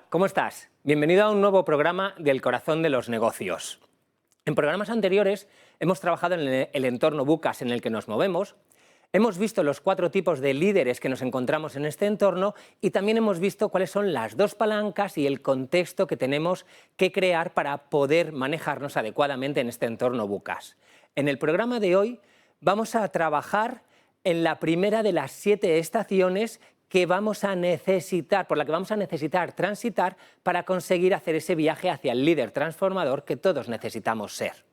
¿cómo estás? Bienvenido a un nuevo programa del Corazón de los Negocios. En programas anteriores hemos trabajado en el entorno BUCAS en el que nos movemos, hemos visto los 4 tipos de líderes que nos encontramos en este entorno y también hemos visto cuáles son las 2 palancas y el contexto que tenemos que crear para poder manejarnos adecuadamente en este entorno BUCAS. En el programa de hoy vamos a trabajar en la primera de las 7 estaciones que vamos a necesitar, por la que vamos a necesitar transitar para conseguir hacer ese viaje hacia el líder transformador que todos necesitamos ser.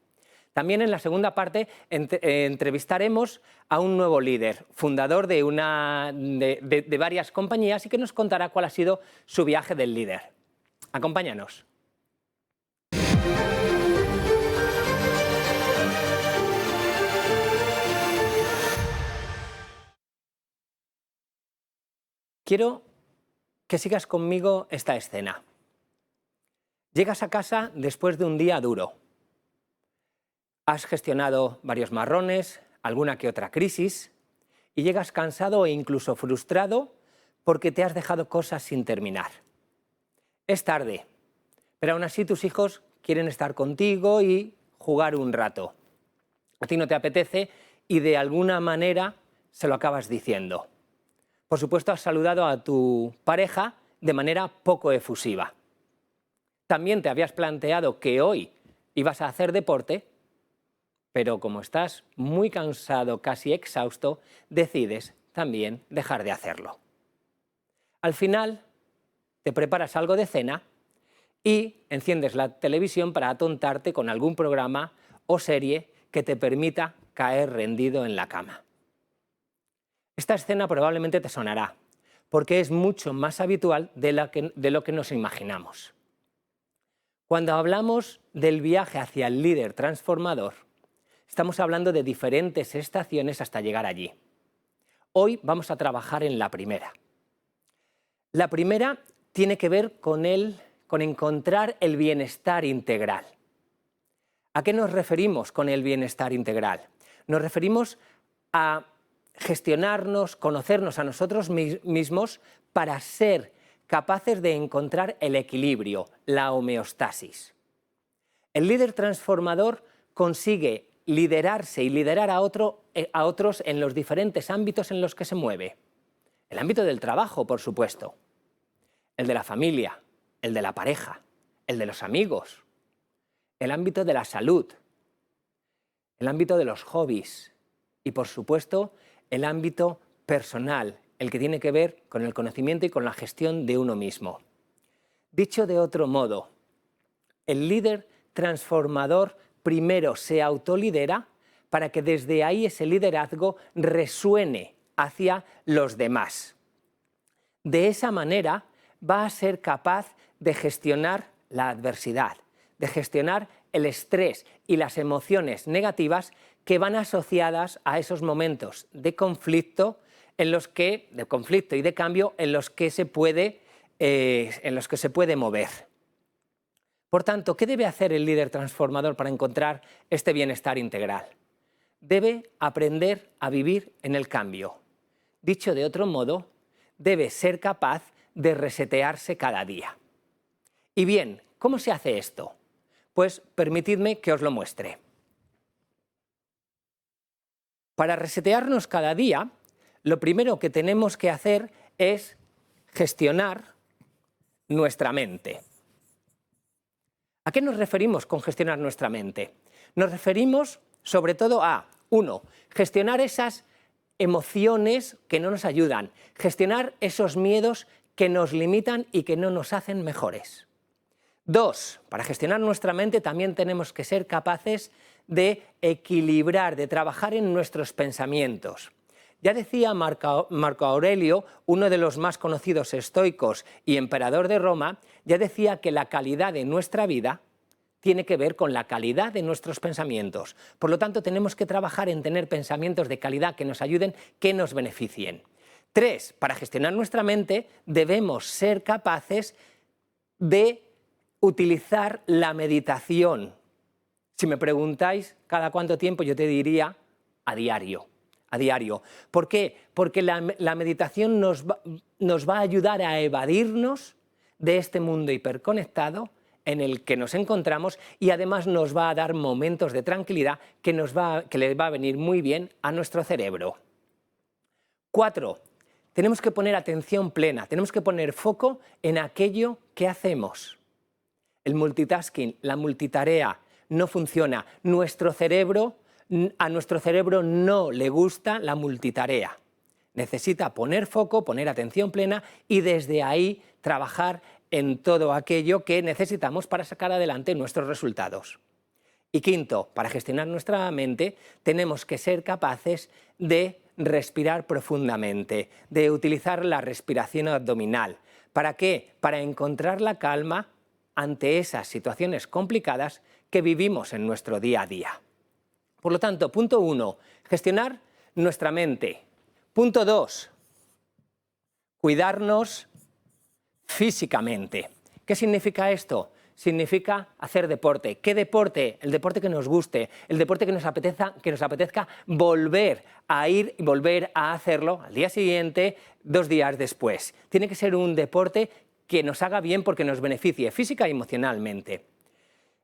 También en la segunda parte entrevistaremos a un nuevo líder, fundador de varias compañías y que nos contará cuál ha sido su viaje del líder. Acompáñanos. Quiero que sigas conmigo esta escena. Llegas a casa después de un día duro. Has gestionado varios marrones, alguna que otra crisis, y llegas cansado e incluso frustrado porque te has dejado cosas sin terminar. Es tarde, pero aún así tus hijos quieren estar contigo y jugar un rato. A ti no te apetece y de alguna manera se lo acabas diciendo. Por supuesto, has saludado a tu pareja de manera poco efusiva. También te habías planteado que hoy ibas a hacer deporte, pero como estás muy cansado, casi exhausto, decides también dejar de hacerlo. Al final, te preparas algo de cena y enciendes la televisión para atontarte con algún programa o serie que te permita caer rendido en la cama. Esta escena probablemente te sonará, porque es mucho más habitual de lo que nos imaginamos. Cuando hablamos del viaje hacia el líder transformador, estamos hablando de diferentes estaciones hasta llegar allí. Hoy vamos a trabajar en la primera. La primera tiene que ver con encontrar el bienestar integral. ¿A qué nos referimos con el bienestar integral? Nos referimos a gestionarnos, conocernos a nosotros mismos para ser capaces de encontrar el equilibrio, la homeostasis. El líder transformador consigue liderarse y liderar a otros en los diferentes ámbitos en los que se mueve. El ámbito del trabajo, por supuesto, el de la familia, el de la pareja, el de los amigos, el ámbito de la salud, el ámbito de los hobbies y, por supuesto, el ámbito personal, el que tiene que ver con el conocimiento y con la gestión de uno mismo. Dicho de otro modo, el líder transformador primero se autolidera para que desde ahí ese liderazgo resuene hacia los demás. De esa manera va a ser capaz de gestionar la adversidad, de gestionar el estrés y las emociones negativas que van asociadas a esos momentos de conflicto y de cambio en los que se puede mover. Por tanto, ¿qué debe hacer el líder transformador para encontrar este bienestar integral? Debe aprender a vivir en el cambio. Dicho de otro modo, debe ser capaz de resetearse cada día. Y bien, ¿cómo se hace esto? Pues permitidme que os lo muestre. Para resetearnos cada día, lo primero que tenemos que hacer es gestionar nuestra mente. ¿A qué nos referimos con gestionar nuestra mente? Nos referimos sobre todo a, 1, gestionar esas emociones que no nos ayudan, gestionar esos miedos que nos limitan y que no nos hacen mejores. 2, para gestionar nuestra mente también tenemos que ser capaces de equilibrar, de trabajar en nuestros pensamientos. Ya decía Marco Aurelio, uno de los más conocidos estoicos y emperador de Roma, ya decía que la calidad de nuestra vida tiene que ver con la calidad de nuestros pensamientos. Por lo tanto, tenemos que trabajar en tener pensamientos de calidad que nos ayuden, que nos beneficien. 3, para gestionar nuestra mente debemos ser capaces de utilizar la meditación. Si me preguntáis cada cuánto tiempo, yo te diría a diario. ¿Por qué? Porque la meditación nos va a ayudar a evadirnos de este mundo hiperconectado en el que nos encontramos y además nos va a dar momentos de tranquilidad que le va a venir muy bien a nuestro cerebro. 4. Tenemos que poner atención plena, tenemos que poner foco en aquello que hacemos. El multitasking, la multitarea, no funciona. A nuestro cerebro no le gusta la multitarea. Necesita poner foco, poner atención plena y desde ahí trabajar en todo aquello que necesitamos para sacar adelante nuestros resultados. Y 5, para gestionar nuestra mente tenemos que ser capaces de respirar profundamente, de utilizar la respiración abdominal. ¿Para qué? Para encontrar la calma ante esas situaciones complicadas que vivimos en nuestro día a día. Por lo tanto, punto 1, gestionar nuestra mente. Punto 2, cuidarnos físicamente. ¿Qué significa esto? Significa hacer deporte. ¿Qué deporte? El deporte que nos guste, el deporte que nos apetezca volver a ir y volver a hacerlo al día siguiente, 2 días después. Tiene que ser un deporte que nos haga bien porque nos beneficie física y emocionalmente.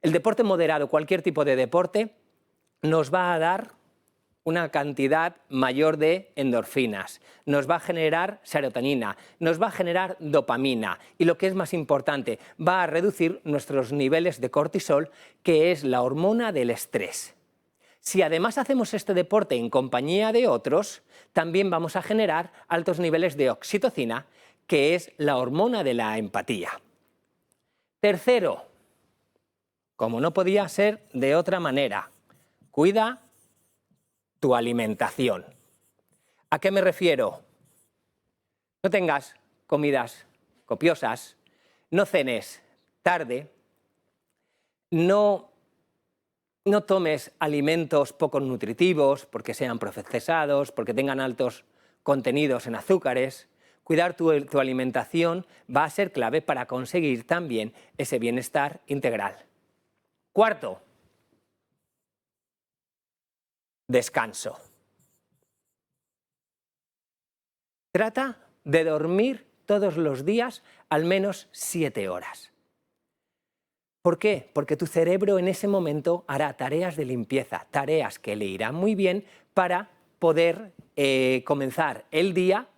El deporte moderado, cualquier tipo de deporte, nos va a dar una cantidad mayor de endorfinas, nos va a generar serotonina, nos va a generar dopamina y lo que es más importante, va a reducir nuestros niveles de cortisol, que es la hormona del estrés. Si además hacemos este deporte en compañía de otros, también vamos a generar altos niveles de oxitocina, que es la hormona de la empatía. Tercero, como no podía ser de otra manera, cuida tu alimentación. ¿A qué me refiero? No tengas comidas copiosas, no cenes tarde, no tomes alimentos poco nutritivos porque sean procesados, porque tengan altos contenidos en azúcares. Cuidar tu alimentación va a ser clave para conseguir también ese bienestar integral. Cuarto, descanso. Trata de dormir todos los días al menos 7 horas. ¿Por qué? Porque tu cerebro en ese momento hará tareas de limpieza, tareas que le irán muy bien para poder comenzar el día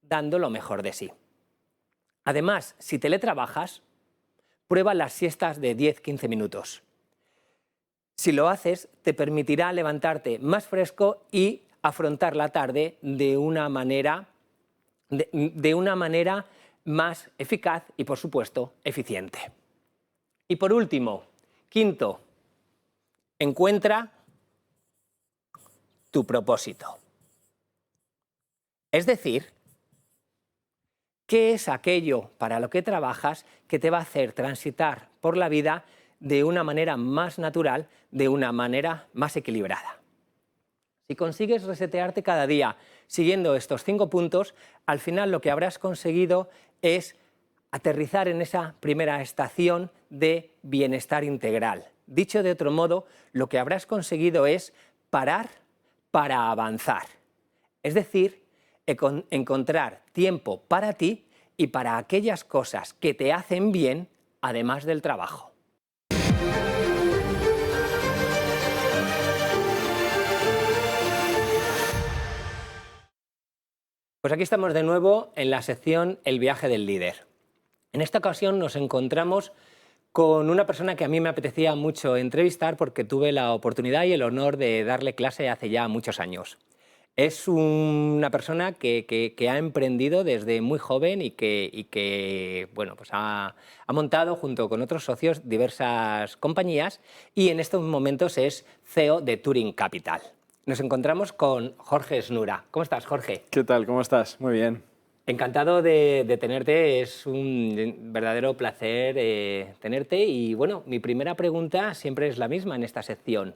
dando lo mejor de sí. Además, si teletrabajas, prueba las siestas de 10-15 minutos. Si lo haces, te permitirá levantarte más fresco y afrontar la tarde de una manera más eficaz y, por supuesto, eficiente. Y por último, quinto, encuentra tu propósito. Es decir, ¿qué es aquello para lo que trabajas que te va a hacer transitar por la vida de una manera más natural, de una manera más equilibrada? Si consigues resetearte cada día siguiendo estos 5 puntos, al final lo que habrás conseguido es aterrizar en esa primera estación de bienestar integral. Dicho de otro modo, lo que habrás conseguido es parar para avanzar. Es decir, encontrar tiempo para ti y para aquellas cosas que te hacen bien, además del trabajo. Pues aquí estamos de nuevo en la sección El viaje del líder. En esta ocasión nos encontramos con una persona que a mí me apetecía mucho entrevistar porque tuve la oportunidad y el honor de darle clase hace ya muchos años. Es una persona que ha emprendido desde muy joven y que bueno, pues ha montado junto con otros socios diversas compañías y en estos momentos es CEO de Turing Capital. Nos encontramos con Jorge Snura. ¿Cómo estás, Jorge? ¿Qué tal? ¿Cómo estás? Muy bien. Encantado de tenerte, es un verdadero placer tenerte y bueno, mi primera pregunta siempre es la misma en esta sección.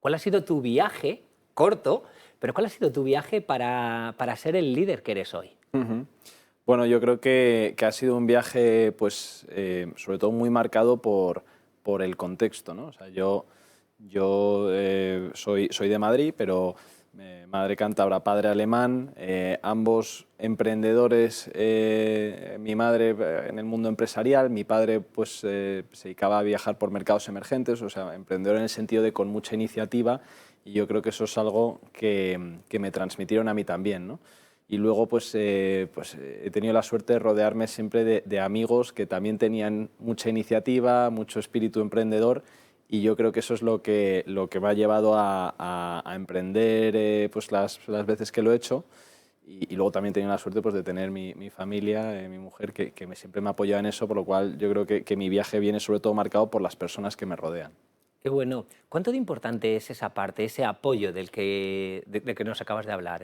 ¿Cuál ha sido tu viaje, corto, pero cuál ha sido tu viaje para ser el líder que eres hoy? Bueno, yo creo que ha sido un viaje, pues, sobre todo muy marcado por el contexto, ¿no? O sea, yo soy de Madrid, pero madre cántabra, padre alemán, ambos emprendedores, mi madre en el mundo empresarial, mi padre pues, se dedicaba a viajar por mercados emergentes, o sea, emprendedor en el sentido de con mucha iniciativa, y yo creo que eso es algo que me transmitieron a mí también, ¿no? Y luego pues he tenido la suerte de rodearme siempre de amigos que también tenían mucha iniciativa, mucho espíritu emprendedor, y yo creo que eso es lo que me ha llevado a emprender pues las veces que lo he hecho. Y luego también he tenido la suerte pues, de tener mi familia, mi mujer, que siempre me ha apoyado en eso, por lo cual yo creo que mi viaje viene sobre todo marcado por las personas que me rodean. Qué bueno. ¿Cuánto de importante es esa parte, ese apoyo del de que nos acabas de hablar?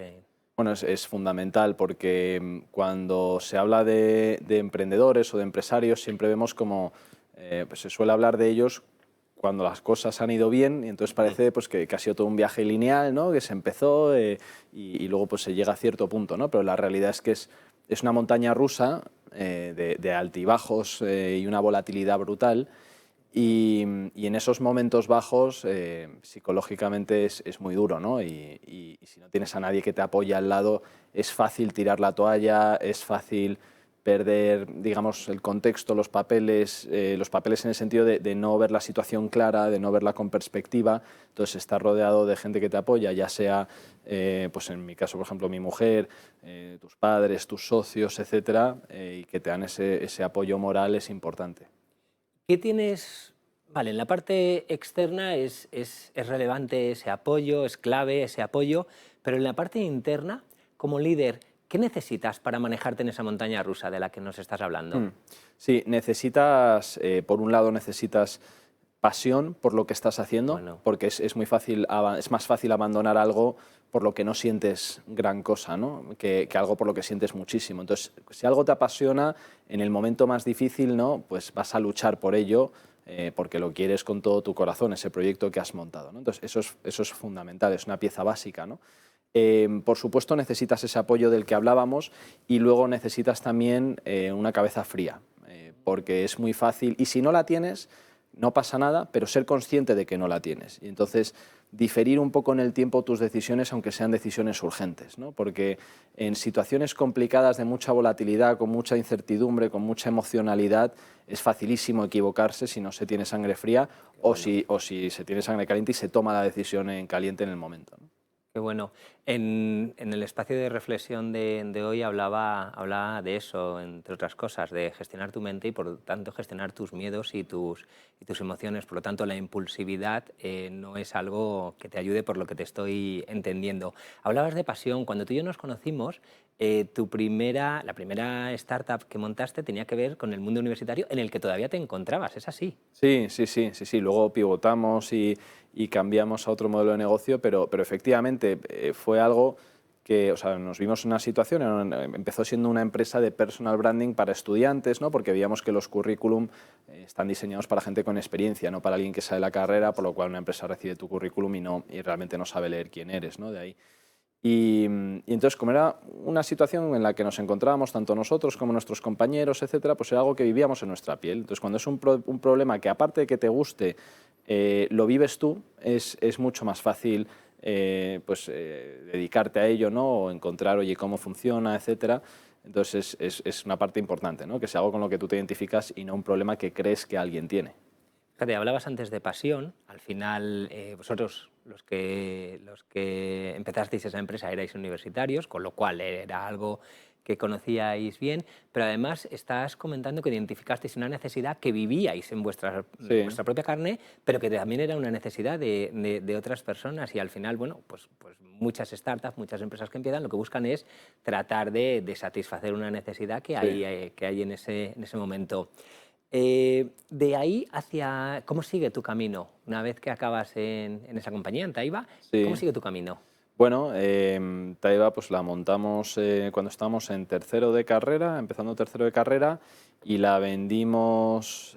Bueno, es fundamental porque cuando se habla de emprendedores o de empresarios siempre vemos como pues se suele hablar de ellos cuando las cosas han ido bien, y entonces parece pues, que ha sido todo un viaje lineal, ¿no? Que se empezó y luego pues, se llega a cierto punto, ¿no? Pero la realidad es que es una montaña rusa de altibajos y una volatilidad brutal. Y en esos momentos bajos psicológicamente es muy duro, ¿no? Y si no tienes a nadie que te apoye al lado, es fácil tirar la toalla, es fácil perder, digamos, el contexto, los papeles en el sentido de no ver la situación clara, de no verla con perspectiva. Entonces, estar rodeado de gente que te apoya, ya sea, pues en mi caso, por ejemplo, mi mujer, tus padres, tus socios, etcétera, y que te dan ese apoyo moral es importante. ¿Qué tienes? Vale, en la parte externa es relevante ese apoyo, es clave ese apoyo, pero en la parte interna, como líder, ¿qué necesitas para manejarte en esa montaña rusa de la que nos estás hablando? Sí, necesitas, por un lado necesitas pasión por lo que estás haciendo, Bueno, porque es muy fácil, es más fácil abandonar algo por lo que no sientes gran cosa, ¿no? que algo por lo que sientes muchísimo. Entonces, si algo te apasiona, en el momento más difícil, ¿no? Pues vas a luchar por ello, porque lo quieres con todo tu corazón, ese proyecto que has montado, ¿no? Entonces, eso es fundamental, es una pieza básica, ¿no? Por supuesto, necesitas ese apoyo del que hablábamos, y luego necesitas también una cabeza fría, porque es muy fácil, y si no la tienes, no pasa nada, pero ser consciente de que no la tienes. Y entonces diferir un poco en el tiempo tus decisiones, aunque sean decisiones urgentes, ¿no? Porque en situaciones complicadas de mucha volatilidad, con mucha incertidumbre, con mucha emocionalidad, es facilísimo equivocarse si no se tiene sangre fría o si se tiene sangre caliente y se toma la decisión en caliente en el momento, ¿no? qué bueno. En el espacio de reflexión de hoy hablaba de eso, entre otras cosas, de gestionar tu mente y por lo tanto gestionar tus miedos y tus emociones. Por lo tanto, la impulsividad no es algo que te ayude por lo que te estoy entendiendo. Hablabas de pasión. Cuando tú y yo nos conocimos, la primera startup que montaste tenía que ver con el mundo universitario en el que todavía te encontrabas. ¿Es así? Sí. Luego pivotamos y cambiamos a otro modelo de negocio, pero efectivamente fue algo que, o sea, nos vimos en una situación, empezó siendo una empresa de personal branding para estudiantes, ¿no? Porque veíamos que los currículum están diseñados para gente con experiencia, no para alguien que sale de la carrera, por lo cual una empresa recibe tu currículum y realmente no sabe leer quién eres, ¿no? De ahí. Y entonces, como era una situación en la que nos encontrábamos tanto nosotros como nuestros compañeros, etcétera, pues era algo que vivíamos en nuestra piel. Entonces, cuando es un problema que, aparte de que te guste, lo vives tú, es mucho más fácil dedicarte a ello, ¿no? O encontrar, oye, cómo funciona, etcétera. Entonces, es una parte importante, ¿no? Que sea algo con lo que tú te identificas y no un problema que crees que alguien tiene. Fíjate, hablabas antes de pasión. Al final, vosotros, los que empezasteis esa empresa, erais universitarios, con lo cual era algo que conocíais bien, pero además estás comentando que identificasteis una necesidad que vivíais en Sí. vuestra propia carne, pero que también era una necesidad de otras personas. Y al final, bueno, pues muchas startups, muchas empresas que empiezan, lo que buscan es tratar de satisfacer una necesidad Sí. que hay en ese momento. De ahí hacia... ¿Cómo sigue tu camino? Una vez que acabas en esa compañía, en Taiba, ¿cómo Sí. sigue tu camino? Bueno, Taiba pues la montamos cuando estábamos en tercero de carrera, empezando tercero de carrera, y la vendimos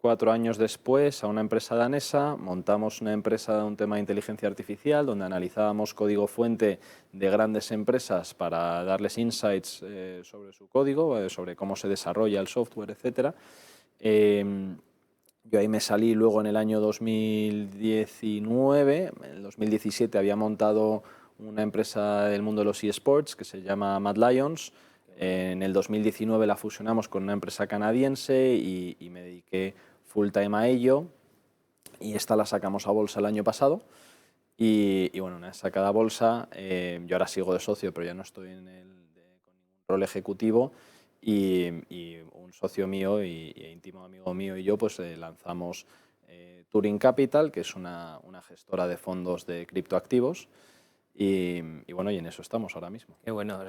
4 años después a una empresa danesa. Montamos una empresa de un tema de inteligencia artificial donde analizábamos código fuente de grandes empresas para darles insights sobre su código, sobre cómo se desarrolla el software, etcétera. Yo ahí me salí luego en el año 2019. En el 2017 había montado una empresa del mundo de los eSports que se llama Mad Lions. En el 2019 la fusionamos con una empresa canadiense y me dediqué full time a ello. Y esta la sacamos a bolsa el año pasado. Y bueno, una vez sacada a bolsa, yo ahora sigo de socio, pero ya no estoy con ningún rol ejecutivo. Y un socio mío e íntimo amigo mío y yo pues lanzamos Turing Capital, que es una gestora de fondos de criptoactivos. Y bueno, y en eso estamos ahora mismo. Qué bueno.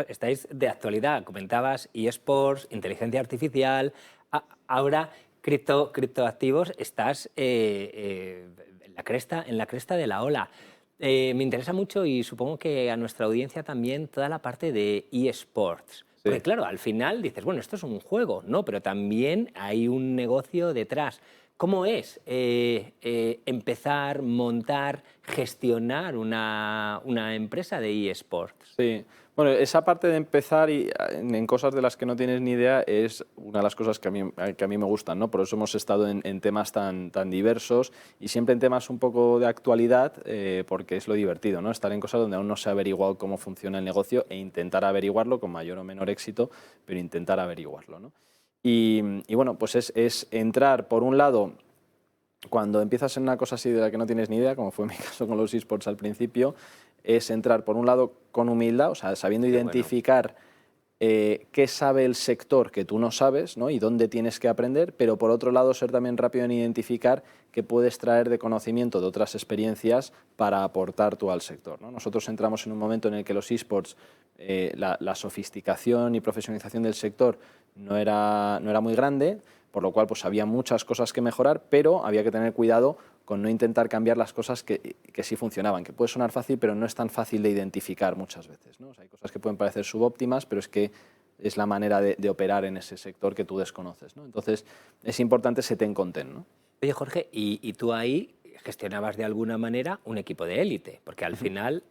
Estáis de actualidad. Comentabas eSports, inteligencia artificial. Ahora, criptoactivos, estás en la cresta de la ola. Me interesa mucho y supongo que a nuestra audiencia también toda la parte de eSports. Sí. Porque claro, al final dices, bueno, esto es un juego, ¿no? Pero también hay un negocio detrás. ¿Cómo es empezar, montar, gestionar una empresa de eSports? Sí, bueno, esa parte de empezar en cosas de las que no tienes ni idea es una de las cosas que a mí me gustan, ¿no? Por eso hemos estado en temas tan diversos y siempre en temas un poco de actualidad, porque es lo divertido, ¿no? Estar en cosas donde aún no se ha averiguado cómo funciona el negocio e intentar averiguarlo con mayor o menor éxito, pero intentar averiguarlo, ¿no? Y bueno, pues es entrar, por un lado, cuando empiezas en una cosa así de la que no tienes ni idea, como fue mi caso con los eSports al principio, es entrar, por un lado, con humildad, o sea, sabiendo identificar qué sabe el sector que tú no sabes, ¿no? Y dónde tienes que aprender, pero por otro lado ser también rápido en identificar qué puedes traer de conocimiento de otras experiencias para aportar tú al sector, ¿no? Nosotros entramos en un momento en el que los eSports, la sofisticación y profesionalización del sector no era muy grande, por lo cual pues había muchas cosas que mejorar, pero había que tener cuidado con no intentar cambiar las cosas que sí funcionaban, que puede sonar fácil, pero no es tan fácil de identificar muchas veces, ¿no? O sea, hay cosas que pueden parecer subóptimas, pero es que es la manera de operar en ese sector que tú desconoces, ¿no? Entonces, es importante ese ten con ten, ¿no? Oye, Jorge, y tú ahí gestionabas de alguna manera un equipo de élite, porque al final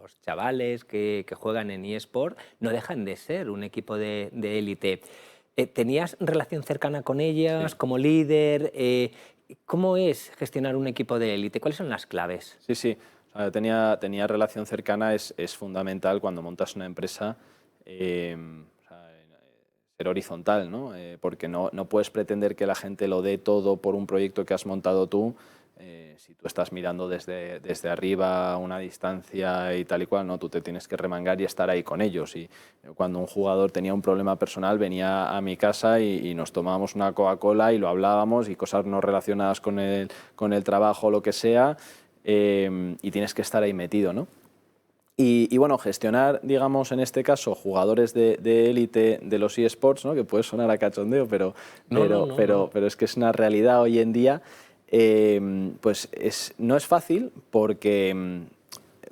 los chavales que juegan en eSport no dejan de ser un equipo de élite. ¿Tenías relación cercana con ellas Sí. como líder? ¿Cómo es gestionar un equipo de élite? ¿Cuáles son las claves? Sí, sí. O sea, tenía relación cercana, es fundamental cuando montas una empresa, o sea, ser horizontal, ¿no? Porque no puedes pretender que la gente lo dé todo por un proyecto que has montado tú. Si tú estás mirando desde arriba a una distancia y tal y cual, no, tú te tienes que remangar y estar ahí con ellos. Y cuando un jugador tenía un problema personal, venía a mi casa y nos tomábamos una Coca-Cola y lo hablábamos y cosas no relacionadas con el trabajo o lo que sea, y tienes que estar ahí metido, ¿no? Y bueno, gestionar, digamos, en este caso, jugadores de élite de los eSports, ¿no? Que puede sonar a cachondeo, pero es que es una realidad hoy en día. Pues no es fácil porque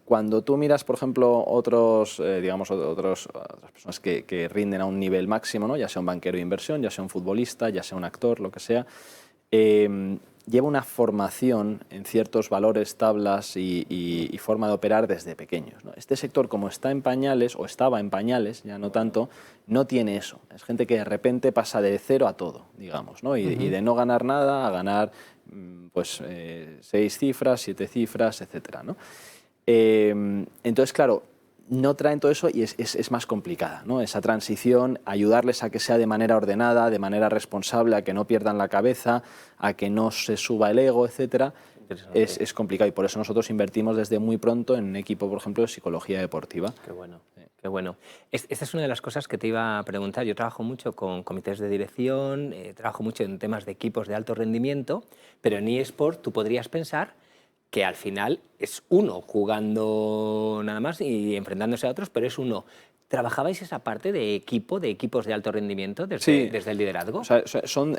cuando tú miras, por ejemplo, otras personas que rinden a un nivel máximo, ¿no? Ya sea un banquero de inversión, ya sea un futbolista, ya sea un actor, lo que sea, lleva una formación en ciertos valores, tablas y forma de operar desde pequeños, ¿no? Este sector, como está en pañales, o estaba en pañales, ya no tanto, no tiene eso. Es gente que de repente pasa de cero a todo, digamos, ¿no? Y de no ganar nada a ganar 6 cifras, 7 cifras, etcétera, ¿no? Entonces, claro, no traen todo eso y es más complicada, ¿no? Esa transición, ayudarles a que sea de manera ordenada, de manera responsable, a que no pierdan la cabeza, a que no se suba el ego, etcétera, es complicado. Y por eso nosotros invertimos desde muy pronto en un equipo, por ejemplo, de psicología deportiva. Qué bueno, qué bueno. Esta es una de las cosas que te iba a preguntar. Yo trabajo mucho con comités de dirección, trabajo mucho en temas de equipos de alto rendimiento, pero en eSport tú podrías pensar que al final es uno jugando nada más y enfrentándose a otros, pero es uno. ¿Trabajabais esa parte de equipos de alto rendimiento desde el liderazgo? O sea,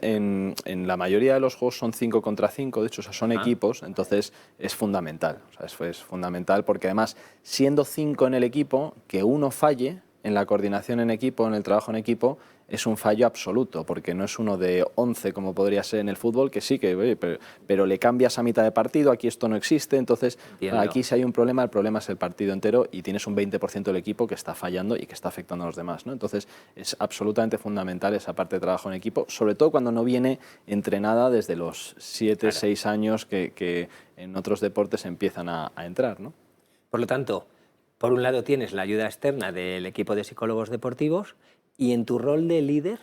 en la mayoría de los juegos son 5 contra 5, de hecho, o sea, son equipos, entonces es fundamental. O sea, es fundamental porque además, siendo 5 en el equipo, que uno falle en la coordinación en equipo, en el trabajo en equipo, es un fallo absoluto, porque no es uno de 11 como podría ser en el fútbol, que sí, que oye, pero le cambias a mitad de partido, aquí esto no existe, entonces Entiendo. aquí si hay un problema, el problema es el partido entero y tienes un 20% del equipo que está fallando y que está afectando a los demás, ¿no? Entonces es absolutamente fundamental esa parte de trabajo en equipo, sobre todo cuando no viene entrenada desde los 7, 6 años que en otros deportes empiezan a entrar, ¿no? Por lo tanto, por un lado tienes la ayuda externa del equipo de psicólogos deportivos y en tu rol de líder,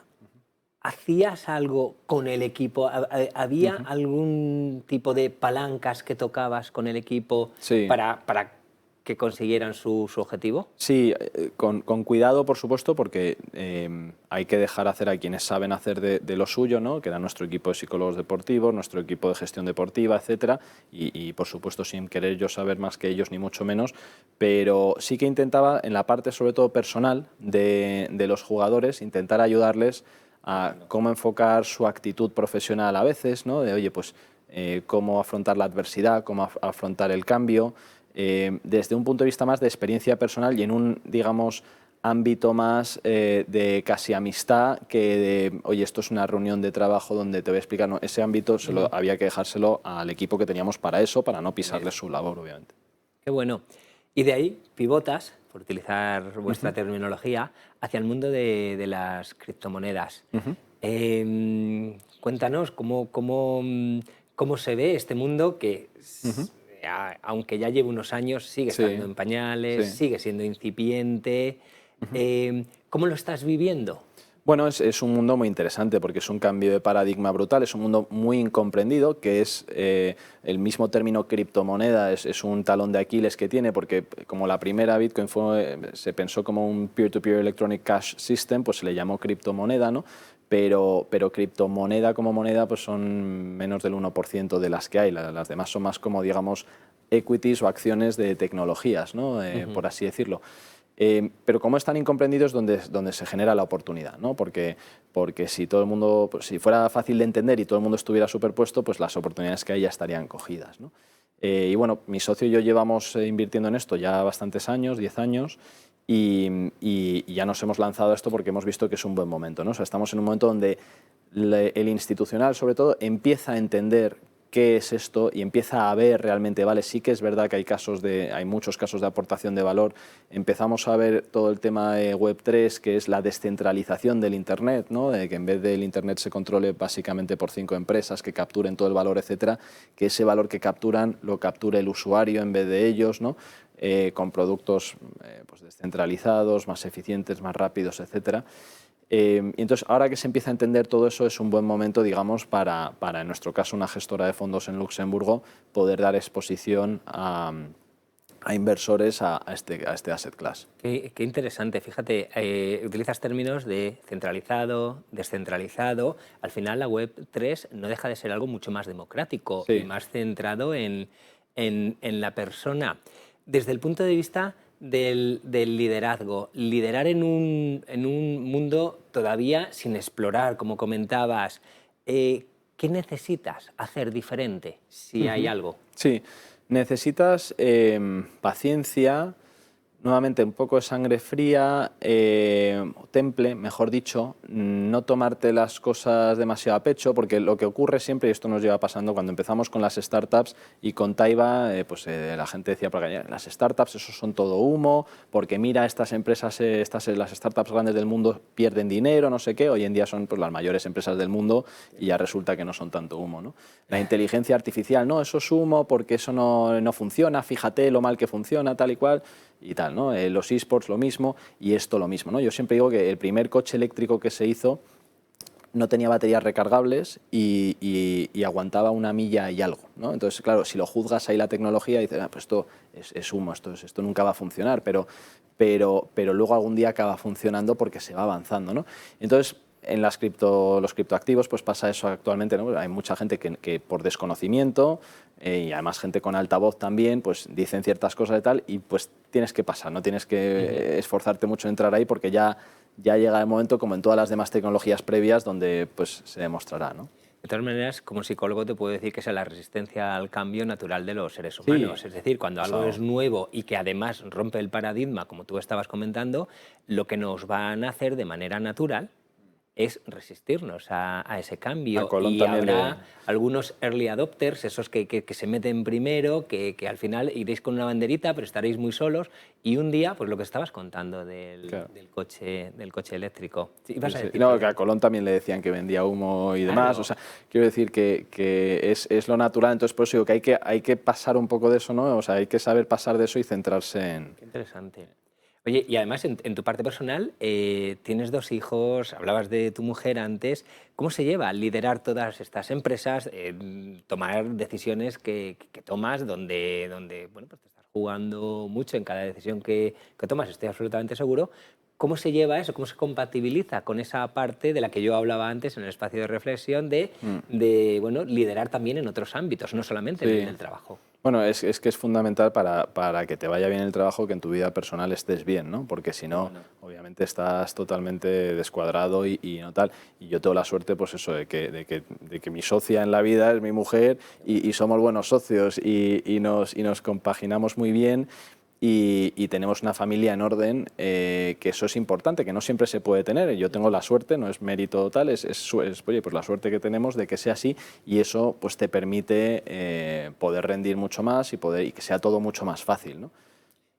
¿hacías algo con el equipo? ¿Había algún tipo de palancas que tocabas con el equipo Sí. para que consiguieran su objetivo? Sí, con cuidado, por supuesto, porque hay que dejar hacer a quienes saben hacer de lo suyo, ¿no? Que era nuestro equipo de psicólogos deportivos, nuestro equipo de gestión deportiva, etcétera, y por supuesto sin querer yo saber más que ellos, ni mucho menos, pero sí que intentaba, en la parte sobre todo personal de los jugadores, intentar ayudarles a cómo enfocar su actitud profesional a veces, ¿no? De, oye, pues cómo afrontar la adversidad, cómo afrontar el cambio, desde un punto de vista más de experiencia personal y en un, digamos, ámbito más de casi amistad que de, oye, esto es una reunión de trabajo donde te voy a explicar. No, ese ámbito había que dejárselo al equipo que teníamos para eso, para no pisarle su labor, obviamente. Qué bueno. Y de ahí pivotas, por utilizar vuestra terminología, hacia el mundo de las criptomonedas. Cuéntanos cómo se ve este mundo que, aunque ya lleve unos años, sigue Sí, estando en pañales, sí. sigue siendo incipiente. ¿Cómo lo estás viviendo? Bueno, es un mundo muy interesante porque es un cambio de paradigma brutal, es un mundo muy incomprendido, que es el mismo término criptomoneda, es un talón de Aquiles que tiene, porque como la primera Bitcoin se pensó como un peer-to-peer electronic cash system, pues se le llamó criptomoneda, ¿no? Pero criptomoneda como moneda pues son menos del 1% de las que hay, las demás son más como, digamos, equities o acciones de tecnologías, ¿no? Por así decirlo. Pero como están incomprendidos donde se genera la oportunidad, ¿no? Porque si todo el mundo, pues, si fuera fácil de entender y todo el mundo estuviera superpuesto, pues las oportunidades que hay ya estarían cogidas, ¿no? Y bueno, mi socio y yo llevamos invirtiendo en esto ya bastantes años, 10 años, y ya nos hemos lanzado a esto porque hemos visto que es un buen momento, ¿no? O sea, estamos en un momento donde el institucional, sobre todo, empieza a entender qué es esto y empieza a ver realmente, vale, sí que es verdad que hay muchos casos de aportación de valor. Empezamos a ver todo el tema de Web3, que es la descentralización del Internet, ¿no? De que en vez del Internet se controle básicamente por 5 empresas que capturen todo el valor, etcétera, que ese valor que capturan lo capture el usuario en vez de ellos, ¿no? Con productos pues descentralizados, más eficientes, más rápidos, etcétera. Y entonces, ahora que se empieza a entender todo eso, es un buen momento, digamos, para en nuestro caso, una gestora de fondos en Luxemburgo, poder dar exposición a inversores a este asset class. Qué interesante, fíjate, utilizas términos de centralizado, descentralizado. Al final la Web3 no deja de ser algo mucho más democrático y Sí. más centrado en la persona. Desde el punto de vista del liderazgo, liderar en un mundo todavía sin explorar, como comentabas, ¿qué necesitas hacer diferente, si hay algo? Sí, necesitas paciencia, nuevamente un poco de sangre fría, temple, mejor dicho, no tomarte las cosas demasiado a pecho, porque lo que ocurre siempre, y esto nos lleva pasando cuando empezamos con las startups y con Taiba, la gente decía, las startups eso son todo humo, porque mira, estas empresas, las startups grandes del mundo pierden dinero, no sé qué, hoy en día son pues, las mayores empresas del mundo y ya resulta que no son tanto humo, ¿no? La inteligencia artificial, no, eso es humo porque eso no funciona, fíjate lo mal que funciona, tal y cual, y tal, ¿no? Los eSports lo mismo y esto lo mismo, ¿no? Yo siempre digo que el primer coche eléctrico que se hizo no tenía baterías recargables y aguantaba 1 milla y algo, ¿no? Entonces, claro, si lo juzgas ahí la tecnología, dices, pues esto es humo, esto nunca va a funcionar, pero luego algún día acaba funcionando porque se va avanzando, ¿no? Entonces, en los criptoactivos pues pasa eso actualmente, ¿no? Hay mucha gente que por desconocimiento y además gente con altavoz también, pues dicen ciertas cosas y tal y pues tienes que pasar, no tienes que esforzarte mucho en entrar ahí porque ya llega el momento, como en todas las demás tecnologías previas, donde pues se demostrará, ¿no? De todas maneras, como psicólogo te puedo decir que esa es la resistencia al cambio natural de los seres Sí, humanos. Es decir, cuando algo pasado. es nuevo y que además rompe el paradigma, como tú estabas comentando, lo que nos van a hacer de manera natural es resistirnos a ese cambio. A Colón Y también habrá algunos early adopters, esos que se meten primero, que al final iréis con una banderita, pero estaréis muy solos. Y un día, pues lo que estabas contando Claro. del coche eléctrico. Sí, ibas Sí, a sí. decir, No, que perdón. a Colón también le decían que vendía humo y demás. O Claro. sea, quiero decir que es lo natural. Entonces, por eso digo que hay que pasar un poco de eso, ¿no? O sea, hay que saber pasar de eso y centrarse en... Qué interesante. Oye, y además en tu parte personal tienes 2 hijos, hablabas de tu mujer antes. ¿Cómo se lleva liderar todas estas empresas, tomar decisiones que tomas donde bueno, pues te estás jugando mucho en cada decisión que tomas, estoy absolutamente seguro? ¿Cómo se lleva eso? ¿Cómo se compatibiliza con esa parte de la que yo hablaba antes en el espacio de reflexión Mm. de bueno, liderar también en otros ámbitos, no solamente en el Sí. del trabajo? Bueno, es que es fundamental para que te vaya bien el trabajo que en tu vida personal estés bien, ¿no? Porque si Qué no, bueno. obviamente estás totalmente descuadrado y no tal. Y yo tengo la suerte, pues eso, de que mi socia en la vida es mi mujer y somos buenos socios y nos compaginamos muy bien. Y tenemos una familia en orden, que eso es importante, que no siempre se puede tener. Yo tengo la suerte, no es mérito tal, oye, pues la suerte que tenemos de que sea así y eso pues te permite poder rendir mucho más y que sea todo mucho más fácil, ¿no?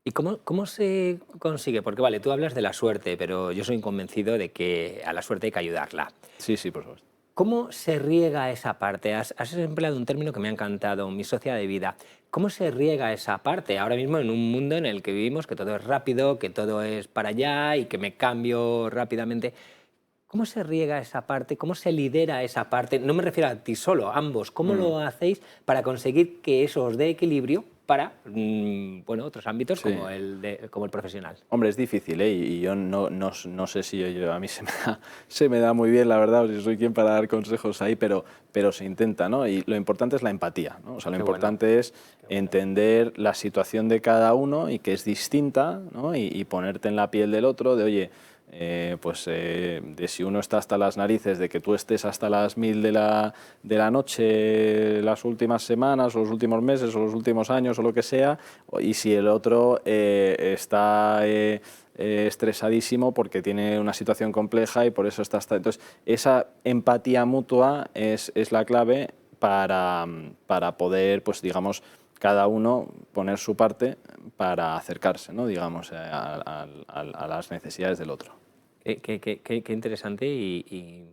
¿Y cómo se consigue? Porque vale, tú hablas de la suerte, pero yo soy convencido de que a la suerte hay que ayudarla. Sí, sí, por supuesto. ¿Cómo se riega esa parte? Has empleado un término que me ha encantado, mi socia de vida. ¿Cómo se riega esa parte ahora mismo en un mundo en el que vivimos, que todo es rápido, que todo es para allá y que me cambio rápidamente? ¿Cómo se riega esa parte? ¿Cómo se lidera esa parte? No me refiero a ti solo, a ambos. ¿Cómo Mm, lo hacéis para conseguir que eso os dé equilibrio para bueno, otros ámbitos sí. como el profesional? Hombre, es difícil, ¿eh? Y yo no sé si a mí se me da muy bien, la verdad, o si soy quien para dar consejos ahí, pero se intenta, ¿no? Y lo importante es la empatía, ¿no? O sea, lo Qué bueno, importante es qué bueno. entender la situación de cada uno y que es distinta, ¿no? Y ponerte en la piel del otro, de oye, de si uno está hasta las narices de que tú estés hasta las 1000 de la noche las últimas semanas o los últimos meses o los últimos años o lo que sea, y si el otro está estresadísimo porque tiene una situación compleja y por eso está... Entonces, esa empatía mutua es la clave para poder, pues digamos, cada uno poner su parte para acercarse, ¿no? Digamos, a las necesidades del otro. Qué interesante y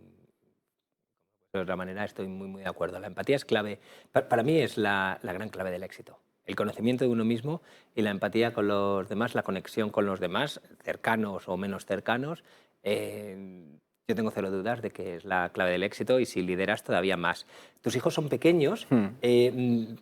de otra manera estoy muy de acuerdo. La empatía es clave. Para mí es la gran clave del éxito. El conocimiento de uno mismo y la empatía con los demás, la conexión con los demás, cercanos o menos cercanos. Yo tengo cero dudas de que es la clave del éxito y si lideras todavía más. Tus hijos son pequeños, Hmm.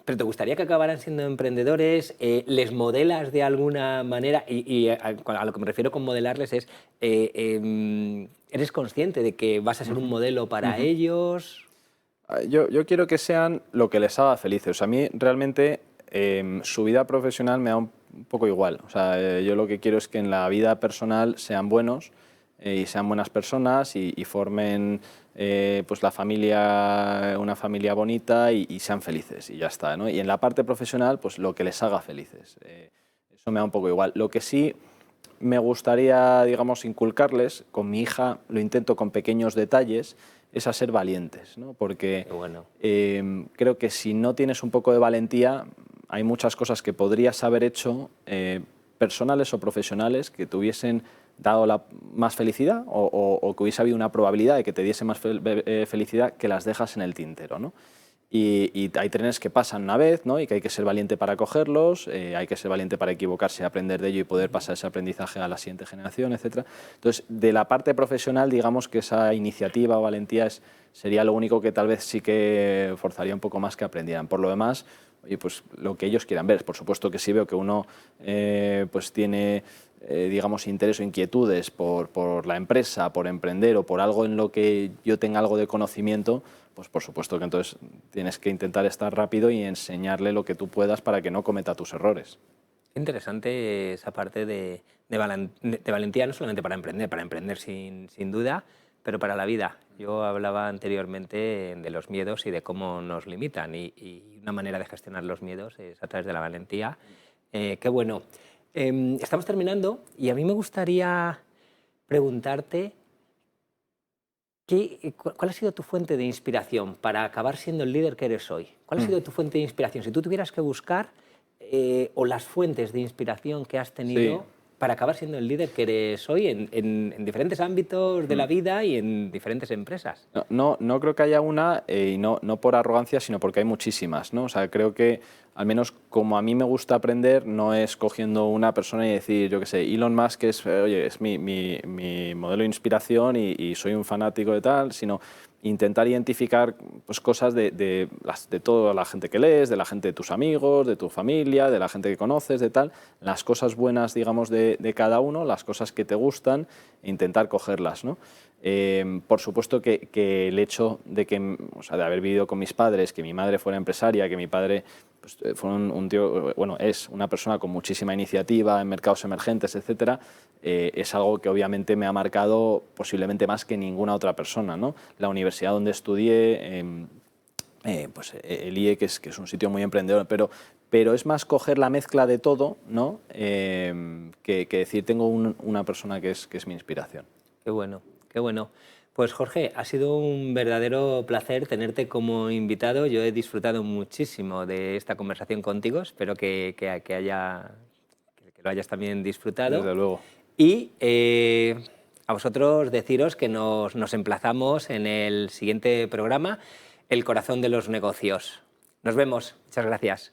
pero ¿te gustaría que acabaran siendo emprendedores? ¿Les modelas de alguna manera? Y a lo que me refiero con modelarles es, ¿eres consciente de que vas a ser un modelo para Ujú. ellos? Yo quiero que sean lo que les haga felices. O sea, a mí realmente su vida profesional me da un poco igual. O sea, yo lo que quiero es que en la vida personal sean buenos y sean buenas personas y formen pues la familia, una familia bonita y sean felices y ya está, ¿no? Y en la parte profesional, pues lo que les haga felices. Eso me da un poco igual. Lo que sí me gustaría, digamos, inculcarles, con mi hija lo intento con pequeños detalles, es a ser valientes, ¿no? Porque Qué bueno. creo que si no tienes un poco de valentía, hay muchas cosas que podrías haber hecho, personales o profesionales, que te hubiesen dado más felicidad o que hubiese habido una probabilidad de que te diese más felicidad, que las dejas en el tintero, ¿no? Y hay trenes que pasan una vez, ¿no? Y que hay que ser valiente para cogerlos, hay que ser valiente para equivocarse, aprender de ello y poder pasar ese aprendizaje a la siguiente generación, etcétera. Entonces, de la parte profesional, digamos que esa iniciativa o valentía sería lo único que tal vez sí que forzaría un poco más que aprendieran. Por lo demás, oye, pues lo que ellos quieran ver. Por supuesto que sí veo que uno pues tiene digamos, interés o inquietudes por la empresa, por emprender o por algo en lo que yo tenga algo de conocimiento, pues por supuesto que entonces tienes que intentar estar rápido y enseñarle lo que tú puedas para que no cometa tus errores. Qué interesante esa parte de valentía, no solamente para emprender sin duda, pero para la vida. Yo hablaba anteriormente de los miedos y de cómo nos limitan y una manera de gestionar los miedos es a través de la valentía. Qué bueno. Estamos terminando y a mí me gustaría preguntarte ¿Cuál ha sido tu fuente de inspiración para acabar siendo el líder que eres hoy? ¿Cuál ha sido tu fuente de inspiración? Si tú tuvieras que buscar, o las fuentes de inspiración que has tenido para acabar siendo el líder que eres hoy en diferentes ámbitos de la vida y en diferentes empresas. No creo que haya una, y no por arrogancia, sino porque hay muchísimas, ¿no? O sea, creo que, al menos como a mí me gusta aprender, no es cogiendo una persona y decir, yo qué sé, Elon Musk es mi modelo de inspiración y soy un fanático de tal, sino intentar identificar pues, cosas de toda la gente que lees, de la gente de tus amigos, de tu familia, de la gente que conoces, de tal, las cosas buenas, digamos, de cada uno, las cosas que te gustan, e intentar cogerlas, ¿no? Por supuesto que el hecho de de haber vivido con mis padres, que mi madre fuera empresaria, que mi padre pues, fue un tío, bueno, es una persona con muchísima iniciativa en mercados emergentes, etcétera, es algo que obviamente me ha marcado posiblemente más que ninguna otra persona, ¿no? La universidad donde estudié, pues el IE, que es un sitio muy emprendedor, pero es más coger la mezcla de todo, ¿no? Que decir, tengo una persona que es mi inspiración. Qué bueno, qué bueno. Pues Jorge, ha sido un verdadero placer tenerte como invitado. Yo he disfrutado muchísimo de esta conversación contigo. Espero que lo hayas también disfrutado. Desde luego. Y a vosotros deciros que nos emplazamos en el siguiente programa, El corazón de los negocios. Nos vemos. Muchas gracias.